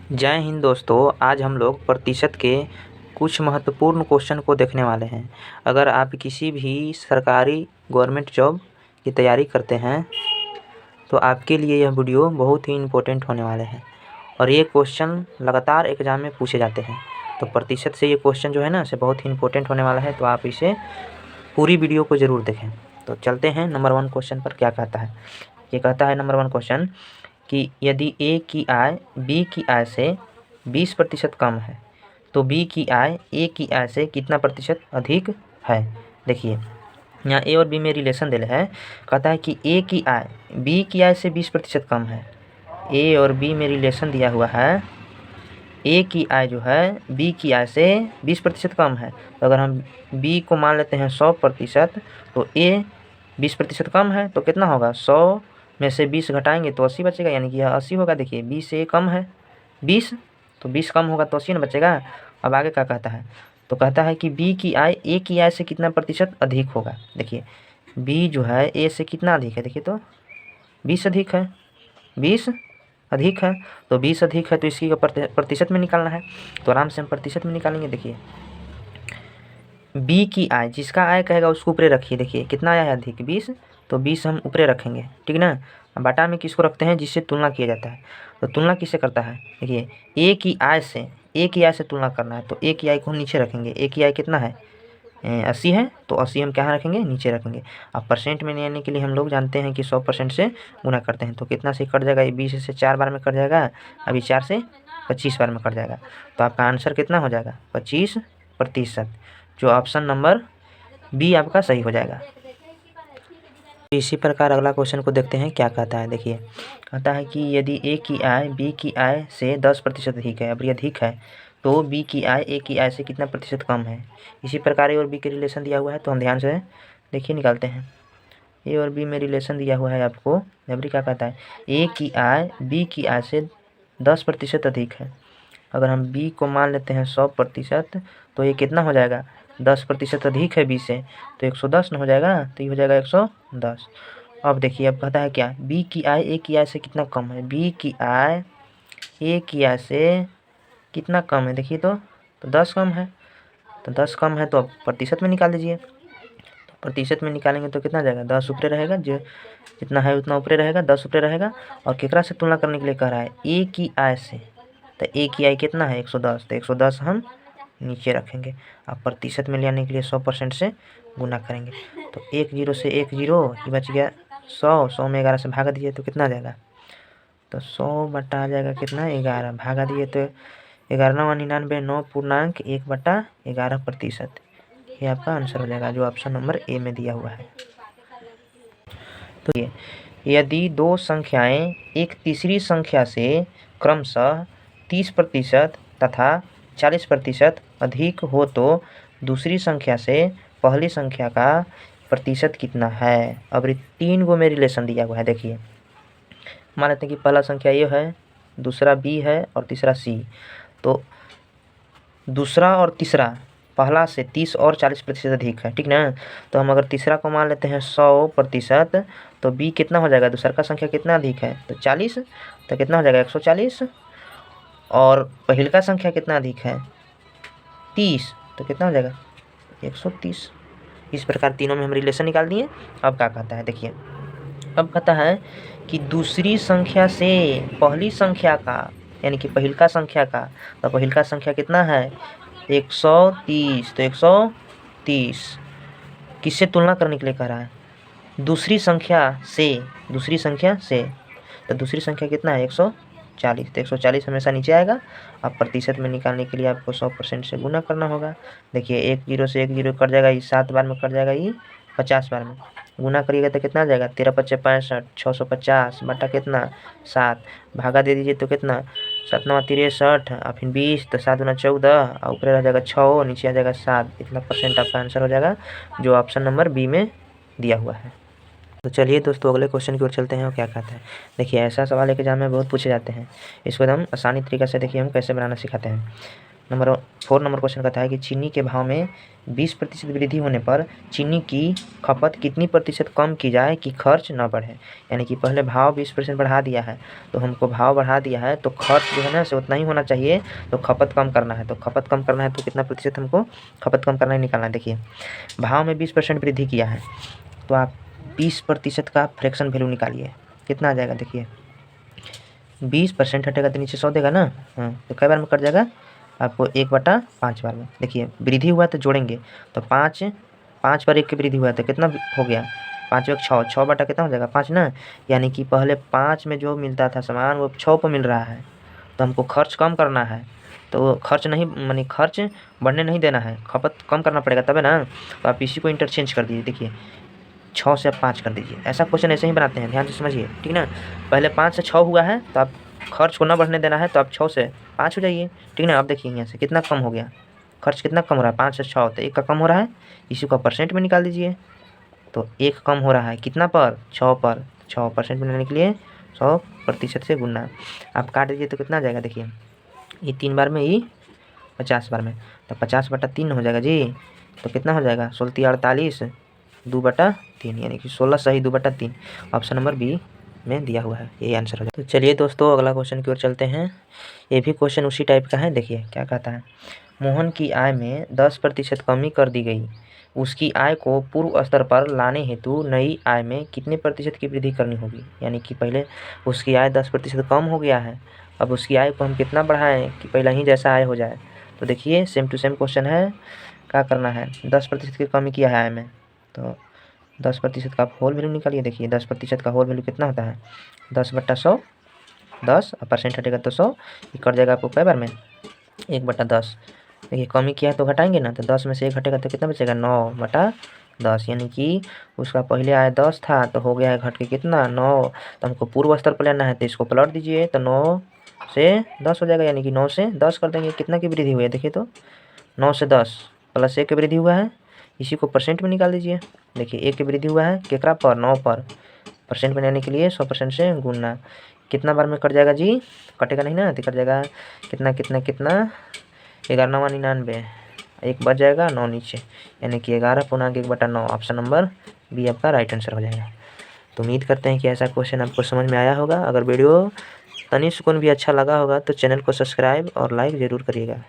जय हिंद दोस्तों। आज हम लोग प्रतिशत के कुछ महत्वपूर्ण क्वेश्चन को देखने वाले हैं। अगर आप किसी भी सरकारी गवर्नमेंट जॉब की तैयारी करते हैं तो आपके लिए यह वीडियो बहुत ही इम्पोर्टेंट होने वाले हैं और ये क्वेश्चन लगातार एग्ज़ाम में पूछे जाते हैं। तो प्रतिशत से ये क्वेश्चन जो है ना से बहुत ही इम्पोर्टेंट होने वाला है, तो आप इसे पूरी वीडियो को ज़रूर देखें। तो चलते हैं नंबर 1 क्वेश्चन पर। क्या कहता है? ये कहता है नंबर 1 क्वेश्चन कि यदि ए की आय बी की आय से 20% कम है तो बी की आय ए की आय से कितना प्रतिशत अधिक है। देखिए यहाँ ए और बी में रिलेशन दिया है। कहता है कि ए की आय बी की आय से 20% कम है। ए और बी में रिलेशन दिया हुआ है। ए की आय जो है बी की आय से 20% कम है, तो अगर हम बी को मान लेते हैं 100%, तो ए 20% कम है तो कितना होगा, 100 में से 20 घटाएंगे तो 80 बचेगा, यानी कि यह 80 होगा। देखिए 20 से कम है 20, तो 20 कम होगा तो 80 ना बचेगा। अब आगे क्या कहता है, तो कहता है कि बी की आय ए की आय से कितना प्रतिशत अधिक होगा। देखिए बी जो है ए से कितना अधिक है, देखिए तो 20 अधिक है, 20 अधिक है, तो 20 अधिक है तो इसकी प्रतिशत में निकालना है, तो आराम से हम प्रतिशत में निकालेंगे। देखिए बी की आय, जिसका आय कहेगा उसको ऊपरे रखिए। देखिए कितना आया है अधिक, 20, तो 20 हम ऊपरे रखेंगे, ठीक ना। बाटा में किसको रखते हैं, जिससे तुलना किया जाता है। तो तुलना किससे करता है, देखिए ए की आय से तुलना करना है, तो ए की आय को हम नीचे रखेंगे। ए की आय कितना है, 80 है, तो 80 हम कहाँ रखेंगे, नीचे रखेंगे। अब परसेंट में लेने के लिए हम लोग जानते हैं कि 100% से गुना करते हैं, तो कितना से कट जाएगा, ये 20 से 4 बार में कट जाएगा, अभी 4 से 25 बार में कट जाएगा, तो आपका आंसर कितना हो जाएगा, 25%, जो ऑप्शन नंबर बी आपका सही हो जाएगा। इसी प्रकार अगला क्वेश्चन को देखते हैं क्या कहता है। देखिए कहता है कि यदि ए की आय बी की आय से 10% अधिक है, अब ये अधिक है, तो बी की आय ए की आय से कितना प्रतिशत कम है। इसी प्रकार ए और बी के रिलेशन दिया हुआ है, तो हम ध्यान से देखिए निकालते हैं। ए और बी में रिलेशन दिया हुआ है आपको। जबरी क्या कहता है, ए की आय बी की आय से 10% अधिक है। अगर हम बी को मान लेते हैं 100%, तो ये कितना हो जाएगा, 10% अधिक है बी से, तो 110 न हो जाएगा, तो ये हो जाएगा 110। अब देखिए अब कहता है क्या, बी की आय ए की आय से कितना कम है। बी की आय ए की आय से कितना कम है, देखिए तो 10 कम है, तो 10 कम है, तो अब प्रतिशत में निकाल दीजिए। तो प्रतिशत में निकालेंगे तो कितना जाएगा, 10 ऊपरे रहेगा, जो जितना है उतना ऊपरे रहेगा, 10 ऊपरे रहेगा। और केकरा से तुलना करने के लिए कह रहा है, ए की आय से, तो ए की आय कितना है 110, तो 110 हम नीचे रखेंगे। अब प्रतिशत में ले आने के लिए 100% से गुना करेंगे, तो 1 0 से 1 0 ये बच गया 100 में 11 से भागा दिए तो कितना आ जाएगा, तो 100 बटा आ जाएगा कितना, 11, भागा दिए तो 11×99 9.1/11%, ये आपका आंसर हो जाएगा, जो ऑप्शन नंबर ए में दिया हुआ है। तो ये यदि दो संख्याएं एक तीसरी संख्या से क्रमशः 30% तथा 40% अधिक हो तो दूसरी संख्या से पहली संख्या का प्रतिशत कितना है। अब 3 गो में रिलेशन दिया हुआ है। देखिए मान लेते हैं कि पहला संख्या ए है, दूसरा बी है और तीसरा सी। तो दूसरा और तीसरा पहला से 30 और 40% अधिक है, ठीक ना। तो हम अगर तीसरा को मान लेते हैं 100%, तो बी कितना हो जाएगा, दूसरा का संख्या कितना अधिक है, तो 40, तो कितना हो जाएगा 140। और पहले का संख्या कितना अधिक है, 30, तो कितना हो जाएगा 130। इस प्रकार तीनों में हम रिलेशन निकाल दिए। अब क्या कहता है, देखिए अब कहता है कि दूसरी संख्या से पहली संख्या का, यानी कि पहिलका संख्या का, तो पहिलका संख्या कितना है 130, तो 130 किससे तुलना करने के लिए कह रहा है, दूसरी संख्या से, तो दूसरी संख्या कितना है 140, तो 140 हमेशा नीचे आएगा। अब प्रतिशत में निकालने के लिए आपको 100% से गुना करना होगा। देखिए 1 0 से 1 0 कट जाएगा, ये 7 बार में कट जाएगा, ये 50 बार में गुना करिएगा तो कितना आ जाएगा, 13 5 65, 650 बटा कितना 7, भागा दे दीजिए तो कितना 7 9 63 और फिर 20, तो 7 गुना 14 और ऊपर रह जाएगा 6 और नीचे आ जाएगा 7। इतना % आपका आंसर हो जाएगा, जो ऑप्शन नंबर बी में दिया हुआ है। तो चलिए दोस्तों अगले क्वेश्चन की ओर चलते हैं और क्या कहता है। देखिए ऐसा सवाल एग्जाम में बहुत पूछे जाते हैं, इसको हम आसानी तरीके से देखिए हम कैसे बनाना सिखाते हैं। नंबर 4 नंबर क्वेश्चन कहता है कि चीनी के भाव में 20% वृद्धि होने पर चीनी की खपत कितनी प्रतिशत कम की जाए कि खर्च न बढ़े। यानी कि पहले भाव 20% बढ़ा दिया है, तो हमको भाव बढ़ा दिया है तो खर्च जो है ना से उतना ही होना चाहिए, तो खपत कम करना है। तो खपत कम करना है तो कितना प्रतिशत हमको खपत कम करना है, निकालना है। देखिए भाव में 20% वृद्धि किया है, तो आप 20% का फ्रैक्शन वैल्यू निकालिए, कितना आ जाएगा। देखिए 20% हटेगा तो नीचे 100 देगा ना, हाँ, तो कई बार में कट जाएगा आपको 1/5 बार में। देखिए वृद्धि हुआ तो जोड़ेंगे, तो 5 पर 1 की वृद्धि हुआ तो कितना हो गया, 5 एक 6, 6 बटा कितना हो जाएगा 5 ना। यानी कि पहले 5 में जो मिलता था सामान वो 6 पर मिल रहा है, तो हमको खर्च कम करना है, तो खर्च नहीं मानी खर्च बढ़ने नहीं देना है, खपत कम करना पड़ेगा तब है ना। तो आप इसी को इंटरचेंज कर दीजिए। देखिए 6 से 5 कर दीजिए, ऐसा क्वेश्चन ऐसे ही बनाते हैं, ध्यान से समझिए, ठीक ना। पहले 5 से 6 हुआ है तो आप खर्च को ना बढ़ने देना है, तो आप 6 से 5 हो जाइए, ठीक ना। अब देखिए यहाँ से कितना कम हो गया, खर्च कितना कम हो रहा है, 5 से 6 तो 1 का कम हो रहा है, इसी को परसेंट में निकाल दीजिए। तो 1 कम हो रहा है कितना पर, 6 पर, 6% में लेने के लिए 100% से गुना आप काट दीजिए तो कितना आ जाएगा। देखिए ये 3 बार में, ये 50 बार में, तो 50/3 हो जाएगा जी। तो कितना हो जाएगा, 16×3 = 2/3, यानी कि 16 सही 2/3। ऑप्शन नंबर बी में दिया हुआ है, यही आंसर हो जाएगा। तो चलिए दोस्तों अगला क्वेश्चन की ओर चलते हैं। ये भी क्वेश्चन उसी टाइप का है। देखिए क्या कहता है, मोहन की आय में 10% कमी कर दी गई, उसकी आय को पूर्व स्तर पर लाने हेतु नई आय में कितने प्रतिशत की वृद्धि करनी होगी। यानी कि पहले उसकी आय 10% कम हो गया है, अब उसकी आय को हम कितना बढ़ाएं कि पहले ही जैसा आय हो जाए। तो देखिए सेम टू सेम क्वेश्चन है, क्या करना है, 10% की कमी किया है आय में, तो 10% का आप होल वैल्यू निकालिए। देखिए 10% का होल वैल्यू कितना होता है, 10/100, 10 और परसेंट हटेगा तो 100, ये कट जाएगा आपको कई बार में 1/10। देखिए कमी किया है तो घटाएंगे ना, तो 10 में से 1 घटेगा तो कितना बचेगा, 9/10। यानी कि उसका पहले आया 10 था तो हो गया है घट के कितना 9, तो हमको पूर्व स्तर पर लेना है, तो इसको पलट दीजिए तो 9 से 10 हो जाएगा। यानी कि 9 से 10 कर देंगे, कितना की वृद्धि हुई है देखिए, तो 9 से 10 प्लस 1 की वृद्धि हुआ है, इसी को परसेंट में निकाल दीजिए। देखिए 1 की वृद्धि हुआ है केकरा पर, 9 पर, परसेंट में लेने के लिए 100% से गुणना, कितना बार में कट जाएगा जी, कटेगा नहीं ना, तो कट जाएगा कितना कितना कितना 11×9 = 99, 1 बच जाएगा 9 नीचे, यानी कि 11×1/9। ऑप्शन नंबर बी आपका राइट आंसर हो जाएगा। तो उम्मीद करते हैं कि ऐसा क्वेश्चन आपको समझ में आया होगा। अगर वीडियो तनिष्क को भी अच्छा लगा होगा तो चैनल को सब्सक्राइब और लाइक ज़रूर करिएगा।